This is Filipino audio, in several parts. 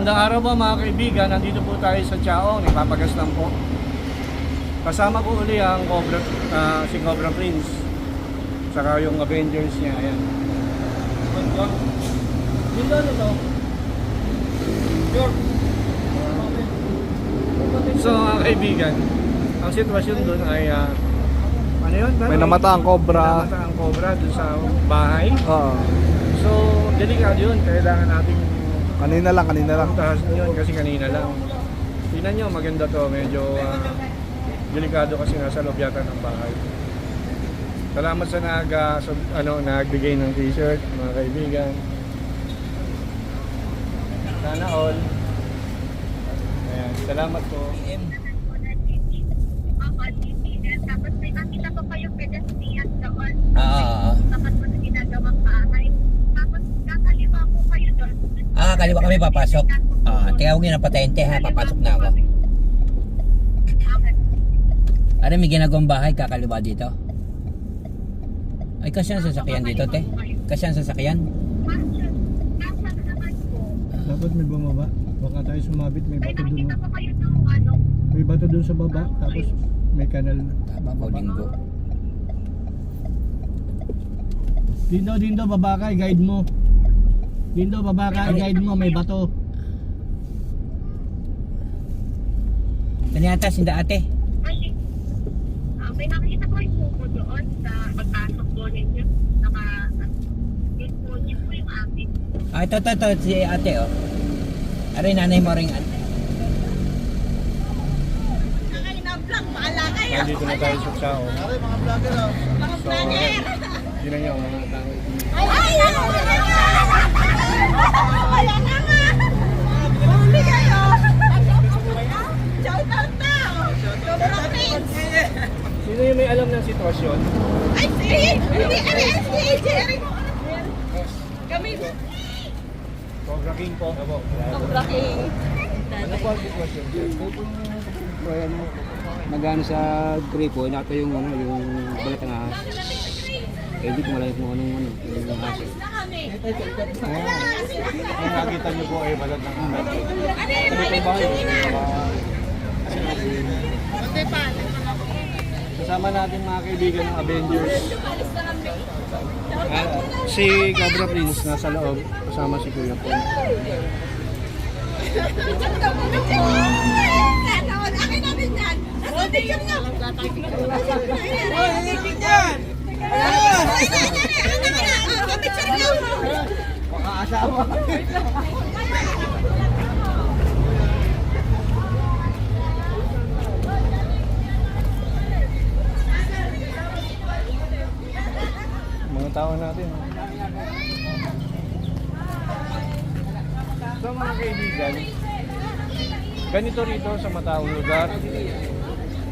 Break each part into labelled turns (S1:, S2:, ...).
S1: Magandang araw po mga kaibigan, nandito po tayo sa Chaong, ipapagas lang po. Kasama ko uli ang si Cobra Prince, saka yung Avengers niya, ayan. Dito ano to? So mga kaibigan, ang sitwasyon doon ay ano yun?
S2: May namataang cobra.
S1: May namataang cobra doon sa bahay.
S2: Oo.
S1: So delikado yun, kailangan natin
S2: Kanina lang.
S1: taas yun kasi kanina lang. Tingnan nyo, maganda to. Medyo delikado kasi nasa loob yata ng bahay. Salamat sa nagbigay ng t-shirt, mga kaibigan. Sana all. Ayan, salamat po.
S3: Tapos may nakita ko pa yung pedestrian doon.
S4: Ah,
S3: Tapat mo na ginagawang bahay. Tapos kakaliwa po kayo doon.
S4: kaliwa kami papasok. Kaya huwag nyo na patente ha, papasok na ako. Ano, may ginagawang bahay, kakaliwa dito? Ay, kasi ang sasakyan dito, te? Kasi ang sasakyan?
S1: Dapat may bumaba. Baka tayo sumabit, may
S3: May
S1: bato dun.
S3: nakita ko kayo doon.
S1: May bato dun sa baba, tapos may kanal.
S4: Tama ko, linggo.
S1: Dindo, baba ka, guide mo. Dindo, baba ka, guide mo, may bato.
S4: Kanyata, sinda ate.
S3: May nakita ko yung pupo doon sa pagpasok doon ninyo. Yung po yung amin.
S4: Ito, si ate, oh. Aray, nanay mo rin, ate.
S1: Nandito na tayo sa Chao. Mga vlogger, mga vlogger. Yun nyo, mga tao.
S3: Ay! Wala na nga! Bumili kayo! Shout out na! Cobra Prince!
S1: Sino yung may alam ng sitwasyon?
S3: Ay, si Eric! Kami!
S1: Cobra King po.
S3: Cobra King!
S1: Ano po ang sitwasyon?
S5: Nagano sa gripo, nato yung balat ng ahas. Eh, hindi ko malayo kung anong yung ahas.
S1: Ang nakita nyo po ay balat ng anak. Kasama natin mga kaibigan ng Avengers. Si Cobra Prince nasa loob, kasama si Kuya Paul.
S3: Akin namin yan! Nasa picture niya! Picture niya!
S1: Mga tao natin. So mga kaibigan, ganito rito sa mataong lugar,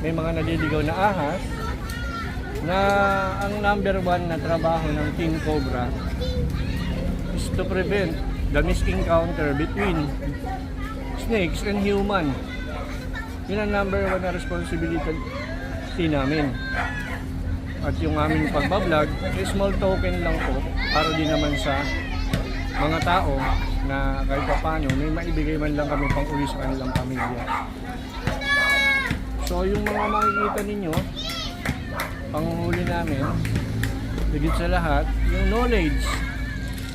S1: may mga naliligaw na ahas na ang number one na trabaho ng Team Cobra is to prevent the misencounter between snakes and human. Yun ang number one na responsibility namin. At yung aming pagbablog, small token lang po para din naman sa mga tao na kahit pa paano may maibigay man lang kami pang uwi sa kanilang pamilya. So yung mga makikita ninyo, panghuli namin, higit sa lahat, yung knowledge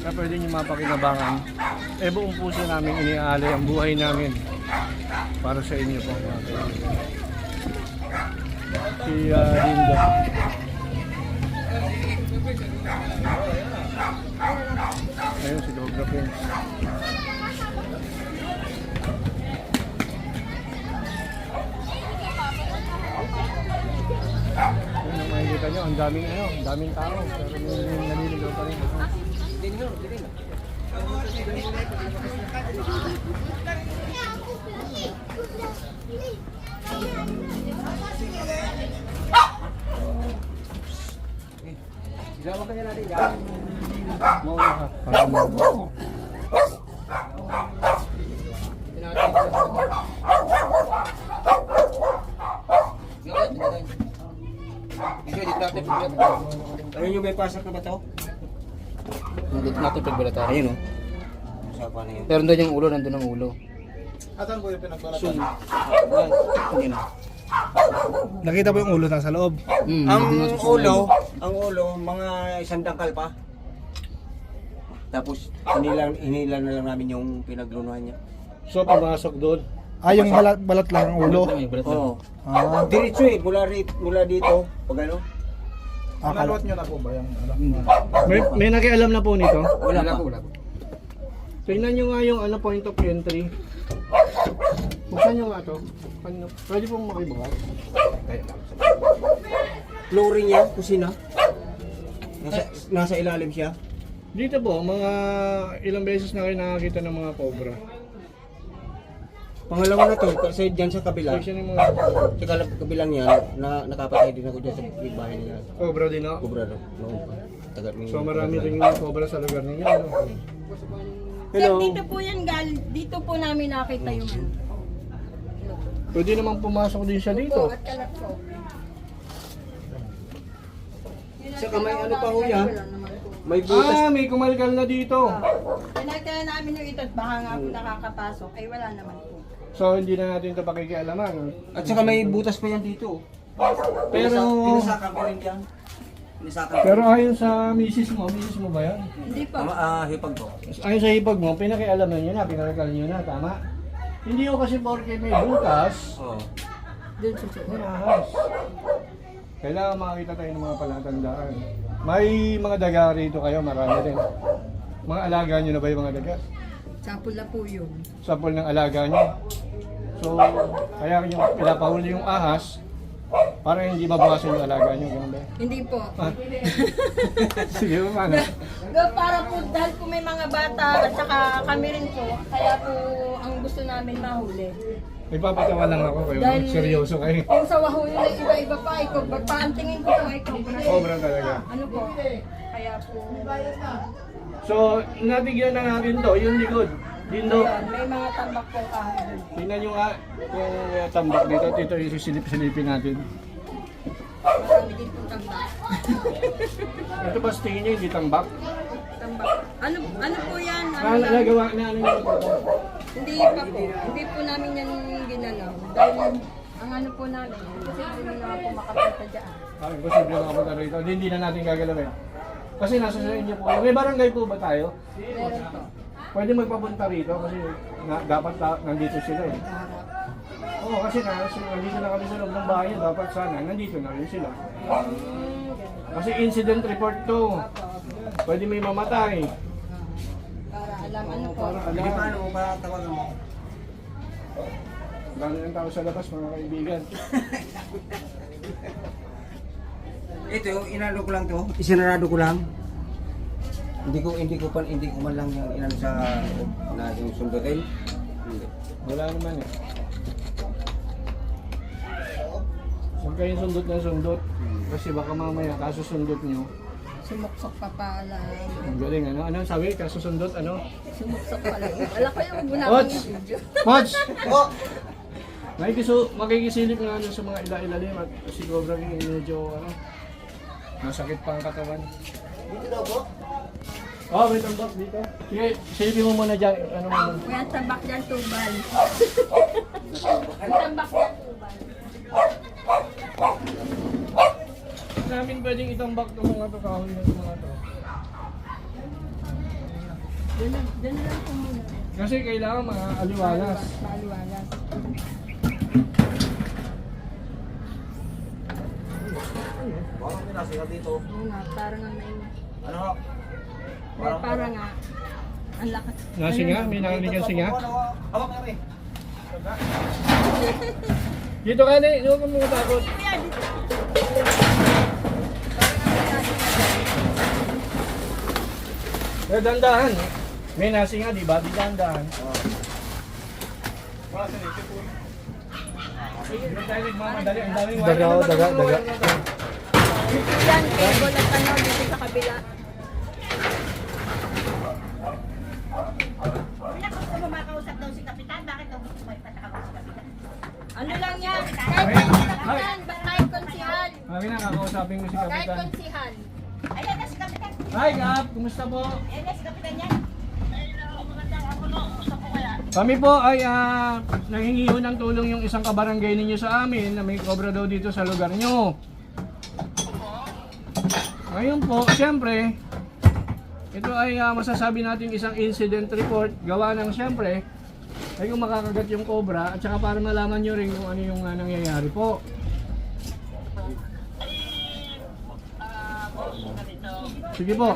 S1: na pwede nyo mapakinabangan, buong puso namin iniaalay ang buhay namin para sa inyo po. Si Lindo. Ayun si Cobra Prince. Ayun ang makikita nyo, ang daming tao, pero may naliligaw pa rin.
S5: Gawag kanya natin yan.
S1: Mauna ka. Para mo.
S5: Ayun yung may pasak na bato. Hindi natin pagbalata. Ayun o. sa pa na yun.
S4: Pero doon yung ulo, nandun ang ulo.
S2: Asan po yung pinagbalatan?
S4: Hindi na.
S2: Nakita po yung ulo nasa loob.
S5: Ang ulo, mga isang dangkal pa. Tapos hinila na lang namin yung pinaglunuhan niya.
S1: So, pumasok doon.
S2: Yung balat lang ang ulo.
S5: Oo.
S2: Ah,
S5: Diretso eh, mula dito, pag ano.
S2: Naluwat nyo na po ba yung alam?
S1: May nakialam na po nito.
S5: Wala po.
S1: Tingnan nyo nga yung point of entry. Buksan nyo nga to. Pwede pong makibukas.
S5: Flooring niya, kusina. Nasa ilalim siya.
S1: Dito po, mga ilang beses na kayo nakakita ng mga cobra.
S5: Pangalawa na to, kasi dyan sa kabila.
S1: Section yung mga
S5: Sa kabilang yan, nakapatay din ako dyan sa bahay nila.
S1: cobra din ako.
S5: Kubra noon pa.
S1: So marami rin yung cobra sa lugar ninyo. Ano?
S6: Sir, dito po yan, dito po namin nakita yung ano.
S1: Pwede naman pumasok din siya dito.
S6: At kalat po.
S5: Saka may ano pa ho yan? May butas.
S1: May kumalkal na dito.
S6: Pinagkaya namin yung ito, baka nga po nakakapasok, ay wala naman po.
S1: So hindi na natin ito pakikialaman.
S5: At saka may butas pa yan dito.
S1: Pero
S5: Pinasakan ko rin yan. Pinasakan
S1: pero ayon sa misis mo ba yan?
S6: Hindi po.
S5: hipag ko.
S1: Ayon sa hipag mo, pinakialaman nyo na, pinakikal nyo na, tama? Hindi ko kasi porke may butas,
S5: Oo.
S6: Doon sa suot.
S1: may ahas. Kailangan makakita tayo ng mga palatandaan. May mga daga rito kayo, marami rin. Mga alaga nyo na ba yung mga daga?
S6: Sapula po yun.
S1: Sapol ng alaga nyo. So, kaya yung pinapahuli yung ahas, para hindi mabawasan yung alaga nyo, ganun ba?
S6: Hindi po.
S1: Ah. Sige, paano?
S6: Para po, dahil po may mga bata at saka kami rin po, kaya po ang gusto namin mahuli.
S1: Ipapatawa lang ako kayo,
S6: Dahil-
S1: seryoso kayo.
S6: Kung sa wahuli na iba-iba pa, ikaw, paantingin ko po ikaw.
S1: Sobrang talaga.
S6: Ano po? Kaya po,
S1: So, nabigyan na natin to, yung likod. Dindo.
S6: may mga tambak po kahit.
S1: Tingnan nyo nga yung tambak dito. Ito yung sisilip-silipin natin.
S6: Marami din po tambak.
S1: Ito ba sa tingin nyo hindi tambak?
S6: Tambak. Ano po yan? Ano lang?
S1: Nagawa na ano nyo ito?
S6: Hindi pa po. Hindi po namin yan ginalaw. Dahil ang ano po namin, kasi hindi naman po makapunta dyan.
S1: Imposible na kapunta rito. Hindi na natin gagalawin. Kasi nasa sa inyo po. May barangay po ba tayo?
S6: Meron po.
S1: Pwede magpapunta rito kasi dapat nandito sila eh. Oo, kasi nandito na kami sa loob ng bahay. Dapat sana nandito na rin sila. Kasi incident report to. Pwede may mamatay.
S6: Para alam ano po.
S1: Para
S5: Hindi
S1: alam.
S5: paano mo para tawagan mo?
S1: Dami ng tao sa labas mga kaibigan.
S5: Ito, inano ko lang to. Isinarado ko lang. Hindi ko man lang yung inano sa na yung sundutin. Hindi.
S1: Wala naman eh. Huwag kayong sundot ng sundot. Kasi baka mamaya kasusundot nyo.
S6: Sumuksok pa pala.
S1: Ang galing ano? Ano sabi? Kasusundot ano?
S6: Sumuksok pala. Wala ko yung gunawang
S1: Ots!
S6: yung video.
S1: Mods! Makikisilip nga ano sa mga ila-ilalim at si Cobra yung medyo ano, masakit pa ang katawan. Dito daw po? Oo, may tambak dito. Sige, silipin mo muna dyan. Ano mo muna?
S6: Kaya tambak dyan tubal. Ang tambak dyan tubal.
S1: Namin pwedeng itambak ng mga to, kahoy ng mga to.
S6: Diyan na lang po muna.
S1: Kasi kailangan mga aliwalas.
S6: Maaliwalas.
S5: Parang pinasira dito.
S6: Oo nga, parang nga may...
S5: Ano?
S6: Parang nga. Ang lakas.
S1: Nasinga? May narinig ang singa?
S5: Hawak na rin.
S1: Dito ka na, huwag ka mong takot. Dandahan. May nasinga, di ba? Di dandahan. Hindi tayo nagmamadali. Ang daming wire.
S2: Daga, daga.
S6: Yan, cable at ano dito sa kabila. Ano lang yan? Kahit kapitan, kahit konsihal.
S1: Mami na, kakausapin ko si
S6: Kahit
S1: Kapitan.
S6: konsihal.
S3: Ayan na si Kapitan.
S1: Hi, Kap! Kumusta po?
S3: Ayan na si Kapitan yan.
S1: Kami po ay nanghingi ho ng tulong yung isang kabarangay ninyo sa amin na may cobra daw dito sa lugar nyo. Ngayon po, siyempre, ito ay masasabi natin isang incident report gawa ng siyempre ay kung makakagat yung cobra at saka para malaman nyo rin kung ano yung nangyayari po. Sige po.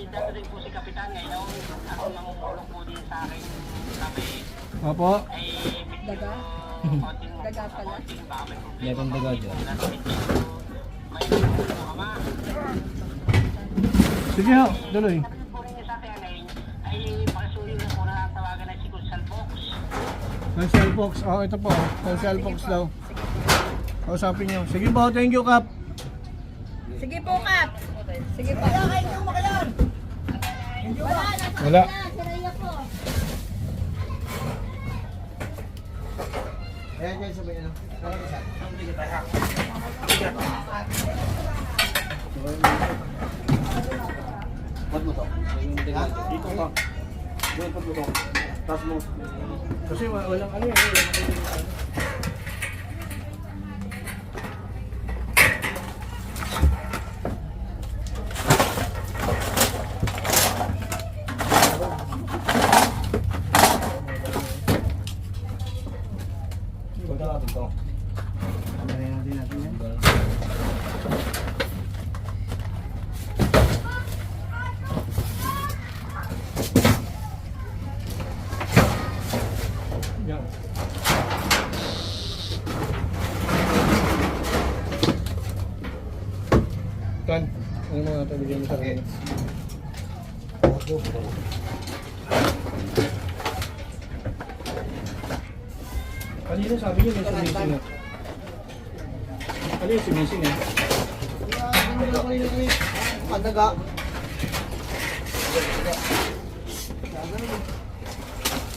S3: Dadating po si Kapitan ngayon. Ako mangungulong po din sa akin. Sabi,
S1: Opo.
S6: Daga? Daga pala.
S4: Meron daga dyan.
S1: Sige ho, tuloy.
S3: po rin sa atin ay pakisuhin na po na tawagan na si Gonzal Box.
S1: Consel Fox. Oh, ito po. Consel Fox daw. Kausapin nyo. Sige po, thank you, Kap.
S6: Sige po, Kap. Sige po.
S1: Wala.
S5: Ayan dyan sabi ano. Ba't mo to? Dito ka. Doon pa to. Tapos mo.
S1: Kasi walang ano eh. Yan. Tan, ano mga tabigyan mo sa akin? Kanina sabi niyo may sumising na. Ano yung sumising na?
S5: Padaga.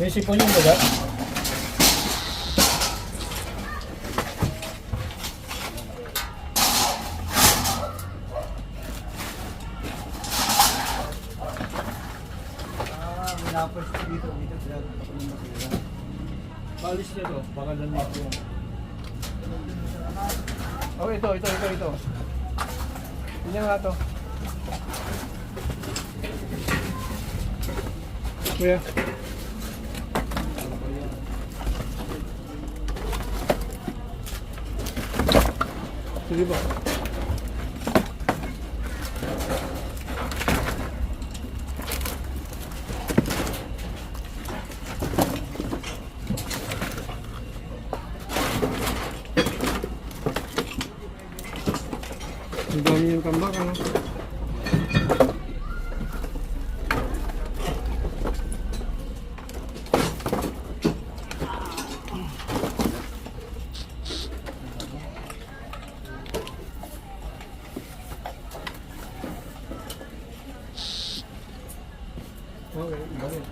S1: May sipon yung daga? Balis niya to, baka lang nito yan. Oh, ito. Tingnan nga to. Kuya. Sige ba? Ang dami yung tambak, ano? Okay, balik.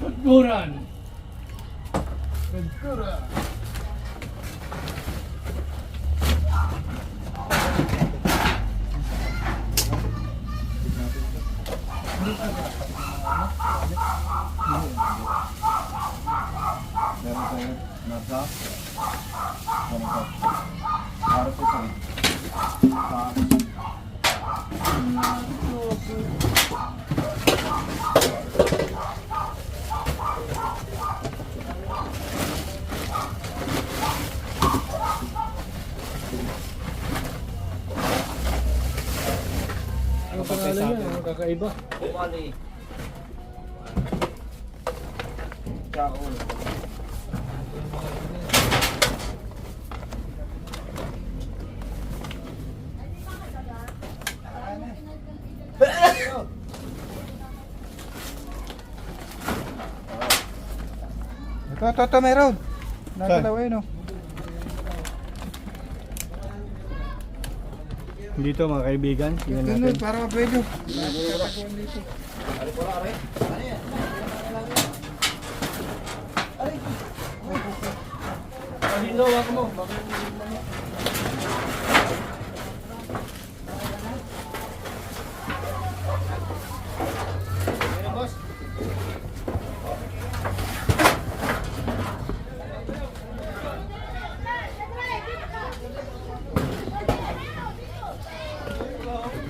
S1: Tagkuran. Ano pangalan niya? Ano kakaiba?
S2: Ito, meron. Nakakalawa yun, oh.
S1: Dito mga kaibigan, tingnan
S2: Ganun,
S1: natin.
S2: para pwede.
S1: Palindo, wag mo.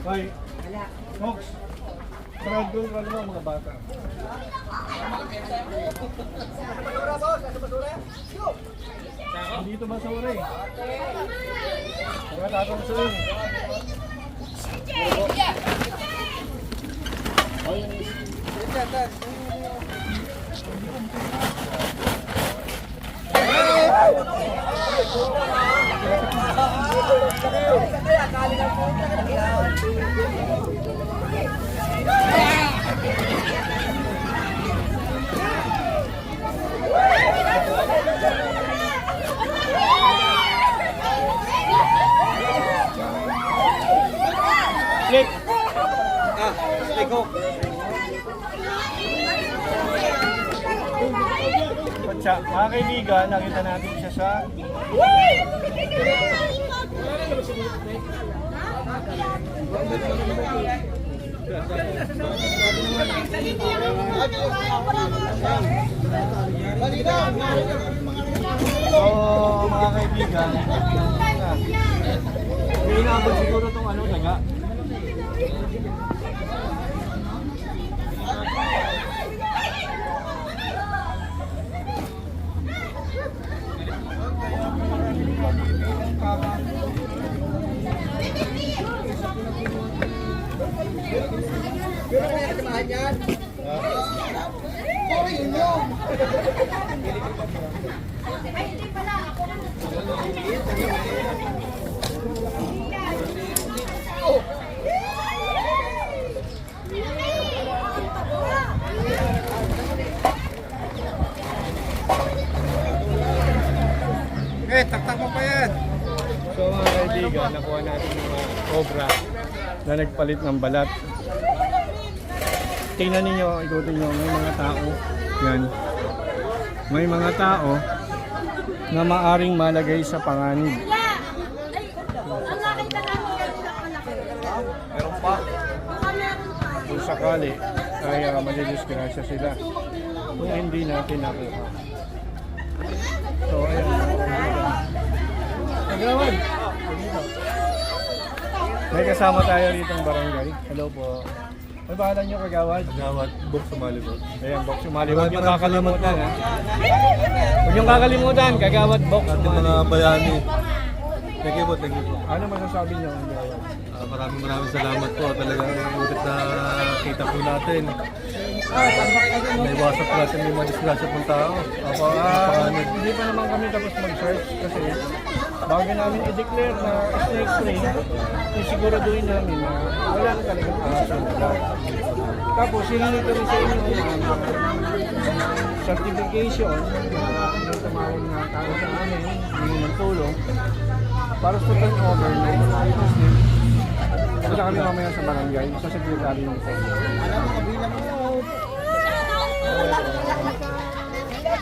S1: Hoy, Fox, proud doon ka naman mga bata. Dito ba sa uri? Mga tatang sa uri. Click! Click ho! Patsa, mga kaibigan, nakita natin siya sa So, mga kaibigan, may inaabot siguro itong ano, daga.
S2: Taktak mo pa yan.
S1: So mga kaibigan, nakuha natin yung mga cobra na nagpalit ng balat. Tingnan ninyo, ikutin nyo, may mga tao. Yan. May mga tao na maaring malagay sa panganib. Meron pa. Kung sakali, ay madidisgrasya sila. Kung hindi natin nakuha. So ayan. Kagawad! May kasama tayo rito ng barangay. Hello po. May bahalan nyo kagawad? Kagawad, Bok Sumalibot. Ayan, Bok Sumalibot. Huwag niyong kakalimutan ha. Huwag niyong kakalimutan, kagawad Bok
S2: Ating mga bayani. Thank you po, thank you po.
S1: Ano masasabi niyo? Kagawad?
S2: Maraming salamat po. Talagang ulit na kita po natin. Naiwasan po natin yung mga disgrasya pong tao.
S1: Opo, hindi pa naman kami tapos mag-search kasi bago namin i-declare na snake spray, isiguraduhin namin na wala na talagang aso. Tapos, hihingi kami sa inyo ng certification na may tumawag na tao sa amin, hindi ng tulong para sa turn over na ito snake. Punta kami mamaya sa barangay, sa secretary ng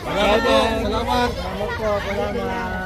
S2: Salamat po.
S1: Salamat po, salamat.